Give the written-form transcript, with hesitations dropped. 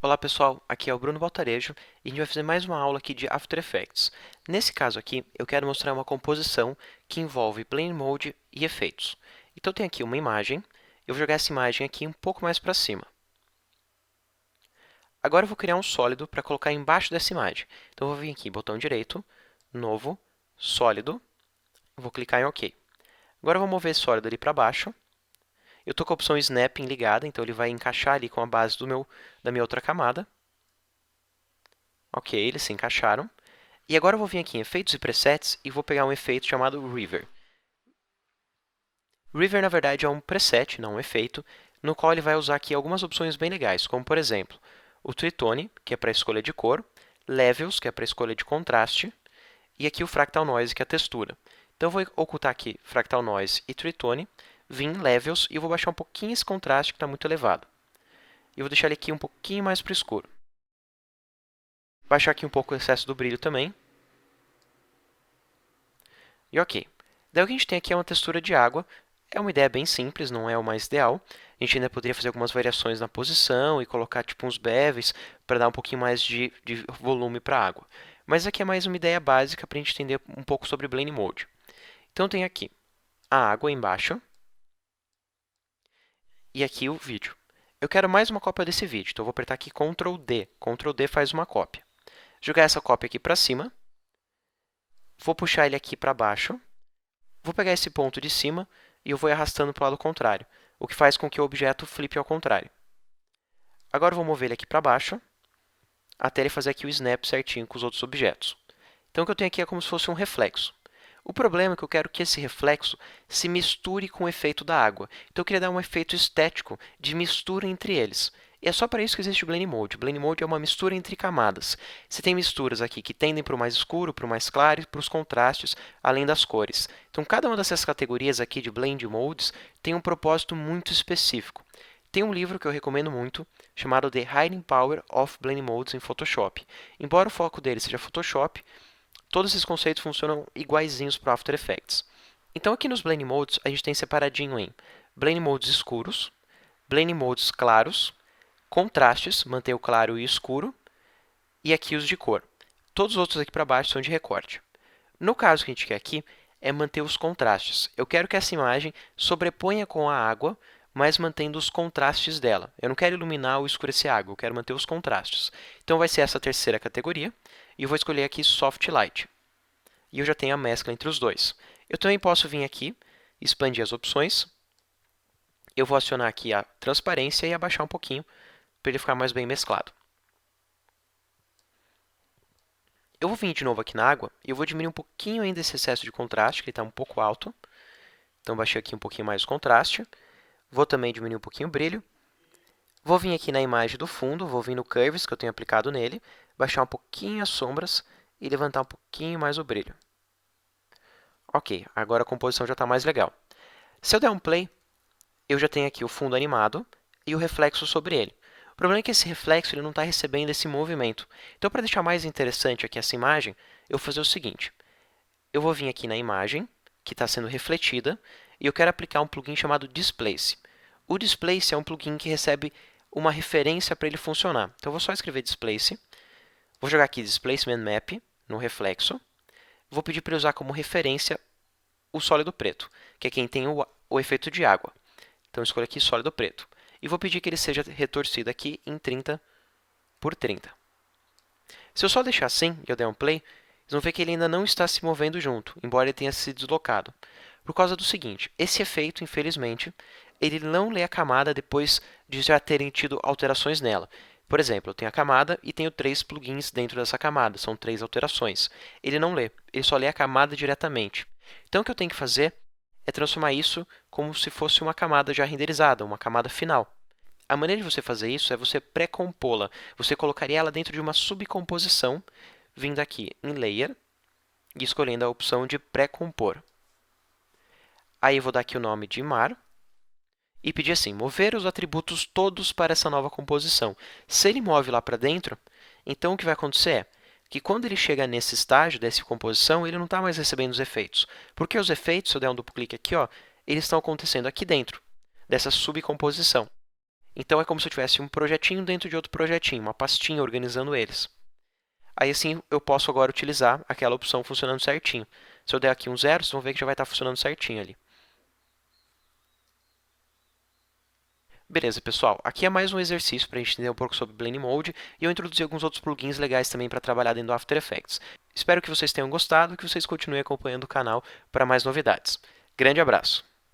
Olá pessoal, aqui é o Bruno Baltarejo e a gente vai fazer mais uma aula aqui de After Effects. Nesse caso aqui, eu quero mostrar uma composição que envolve Blend Mode e efeitos. Então eu tenho aqui uma imagem, eu vou jogar essa imagem aqui um pouco mais para cima. Agora eu vou criar um sólido para colocar embaixo dessa imagem. Então eu vou vir aqui, botão direito, novo, sólido, vou clicar em OK. Agora eu vou mover esse sólido ali para baixo. Eu estou com a opção Snapping ligada, então ele vai encaixar ali com a base da minha outra camada. Ok, eles se encaixaram. E agora eu vou vir aqui em Efeitos e Presets e vou pegar um efeito chamado River. River, na verdade, é um preset, não um efeito, no qual ele vai usar aqui algumas opções bem legais, como, por exemplo, o Tritone, que é para a escolha de cor, Levels, que é para a escolha de contraste, e aqui o Fractal Noise, que é a textura. Então eu vou ocultar aqui Fractal Noise e Tritone, vim em Levels e vou baixar um pouquinho esse contraste, que está muito elevado. E vou deixar ele aqui um pouquinho mais para o escuro. Baixar aqui um pouco o excesso do brilho também. E ok. Daí o que a gente tem aqui é uma textura de água. É uma ideia bem simples, não é o mais ideal. A gente ainda poderia fazer algumas variações na posição e colocar tipo uns bevels para dar um pouquinho mais de volume para a água. Mas aqui é mais uma ideia básica para a gente entender um pouco sobre Blend Mode. Então tem aqui a água embaixo e aqui o vídeo. Eu quero mais uma cópia desse vídeo, então eu vou apertar aqui Ctrl D. Ctrl D faz uma cópia. Jogar essa cópia aqui para cima. Vou puxar ele aqui para baixo. Vou pegar esse ponto de cima e eu vou arrastando para o lado contrário, o que faz com que o objeto flipe ao contrário. Agora eu vou mover ele aqui para baixo, até ele fazer aqui o snap certinho com os outros objetos. Então o que eu tenho aqui é como se fosse um reflexo. O problema é que eu quero que esse reflexo se misture com o efeito da água. Então eu queria dar um efeito estético de mistura entre eles. E é só para isso que existe o Blend Mode. O Blend Mode é uma mistura entre camadas. Você tem misturas aqui que tendem para o mais escuro, para o mais claro e para os contrastes, além das cores. Então cada uma dessas categorias aqui de Blend Modes tem um propósito muito específico. Tem um livro que eu recomendo muito, chamado The Hiding Power of Blend Modes in Photoshop. Embora o foco dele seja Photoshop, todos esses conceitos funcionam iguaizinhos para o After Effects. Então aqui nos Blend Modes a gente tem separadinho em Blend Modes escuros, Blend Modes claros, contrastes, mantém o claro e o escuro, e aqui os de cor. Todos os outros aqui para baixo são de recorte. No caso que a gente quer aqui é manter os contrastes. Eu quero que essa imagem sobreponha com a água, mas mantendo os contrastes dela. Eu não quero iluminar ou escurecer a água, eu quero manter os contrastes. Então vai ser essa terceira categoria, e eu vou escolher aqui Soft Light. E eu já tenho a mescla entre os dois. Eu também posso vir aqui, expandir as opções. Eu vou acionar aqui a transparência e abaixar um pouquinho, para ele ficar mais bem mesclado. Eu vou vir de novo aqui na água e eu vou diminuir um pouquinho ainda esse excesso de contraste, que ele está um pouco alto. Então, baixei aqui um pouquinho mais o contraste. Vou também diminuir um pouquinho o brilho. Vou vir aqui na imagem do fundo, vou vir no Curves, que eu tenho aplicado nele, baixar um pouquinho as sombras e levantar um pouquinho mais o brilho. Ok, agora a composição já está mais legal. Se eu der um play, eu já tenho aqui o fundo animado e o reflexo sobre ele. O problema é que esse reflexo ele não está recebendo esse movimento. Então, para deixar mais interessante aqui essa imagem, eu vou fazer o seguinte. Eu vou vir aqui na imagem, que está sendo refletida, e eu quero aplicar um plugin chamado Displace. O Displace é um plugin que recebe uma referência para ele funcionar. Então, eu vou só escrever Displace. Vou jogar aqui Displacement Map no reflexo. Vou pedir para ele usar como referência o sólido preto, que é quem tem o efeito de água. Então, eu escolho aqui sólido preto. E vou pedir que ele seja retorcido aqui em 30 por 30. Se eu só deixar assim e eu der um play, vocês vão ver que ele ainda não está se movendo junto, embora ele tenha se deslocado. Por causa do seguinte, esse efeito, infelizmente, ele não lê a camada depois de já terem tido alterações nela. Por exemplo, eu tenho a camada e tenho 3 plugins dentro dessa camada, são 3 alterações. Ele não lê, ele só lê a camada diretamente. Então, o que eu tenho que fazer é transformar isso como se fosse uma camada já renderizada, uma camada final. A maneira de você fazer isso é você pré-compô-la. Você colocaria ela dentro de uma subcomposição, vindo aqui em Layer e escolhendo a opção de pré-compor. Aí eu vou dar aqui o nome de mar e pedir assim, mover os atributos todos para essa nova composição. Se ele move lá para dentro, então o que vai acontecer é que quando ele chega nesse estágio dessa composição, ele não está mais recebendo os efeitos. Porque os efeitos, se eu der um duplo clique aqui, ó, eles estão acontecendo aqui dentro, dessa subcomposição. Então é como se eu tivesse um projetinho dentro de outro projetinho, uma pastinha organizando eles. Aí assim eu posso agora utilizar aquela opção funcionando certinho. Se eu der aqui um 0, vocês vão ver que já vai estar funcionando certinho ali. Beleza, pessoal. Aqui é mais um exercício para a gente entender um pouco sobre Blend Mode e eu introduzi alguns outros plugins legais também para trabalhar dentro do After Effects. Espero que vocês tenham gostado e que vocês continuem acompanhando o canal para mais novidades. Grande abraço!